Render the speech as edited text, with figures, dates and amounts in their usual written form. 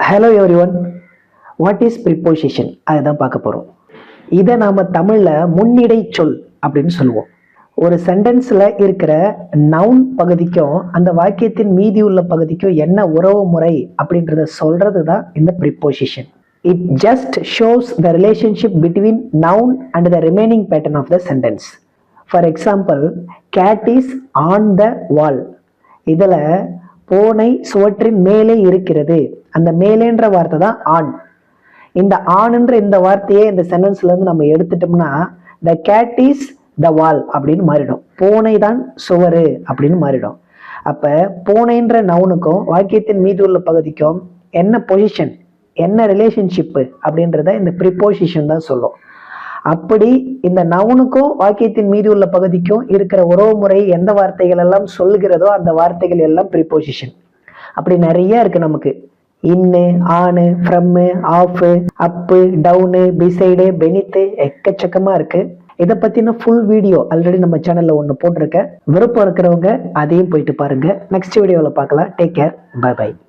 Hello everyone, what is preposition? அதுதான் பார்க்க போகிறோம். இதை நாம் தமிழில் முன்னிடை சொல் அப்படின்னு சொல்லுவோம். ஒரு சென்டென்ஸில் இருக்கிற நவுன் பகுதிக்கும் அந்த வாக்கியத்தின் மீதி உள்ள பகுதிக்கும் என்ன உறவு முறை அப்படின்றத சொல்றது தான் இந்த preposition. It just shows the relationship between noun and the remaining pattern of the sentence. For example, cat is on the wall. இதில் பூனை சுவற்றின் மேலே இருக்கிறது. அந்த மேலேன்ற வார்த்தை தான் ஆன். இந்த ஆண்ன்ற இந்த வார்த்தையே இந்த சென்டென்ஸ்ல இருந்து நம்ம எடுத்துட்டோம்னா த கேட் இஸ் த வால் அப்படின்னு மாறிடும். பூனை தான் சுவரு அப்படின்னு மாறிடும். அப்ப பூனைன்ற நவுனுக்கும் வாக்கியத்தின் மீது உள்ள பகுதிக்கும் என்ன பொசிஷன், என்ன ரிலேஷன்ஷிப்பு அப்படின்றத இந்த ப்ரிப்போசிஷன் தான் சொல்லும். அப்படி இந்த நவுனுக்கும் வாக்கியத்தின் மீது உள்ள பகுதிக்கும் இருக்கிற உறவு முறை எந்த வார்த்தைகள் எல்லாம் சொல்லுகிறதோ அந்த வார்த்தைகள் எல்லாம் ப்ரிப்போசிஷன். அப்படி நிறைய இருக்கு நமக்கு. In, on, from, of, up, down, beside, beneath, எக்கச்சக்கமா இருக்கு. இதை பத்தின ஃபுல் வீடியோ ஆல்ரெடி நம்ம சேனல்ல ஒன்று போட்டிருக்கேன். விருப்பம் இருக்கிறவங்க அதையும் போயிட்டு பாருங்க. நெக்ஸ்ட் வீடியோவில் பார்க்கலாம். Take care, bye by.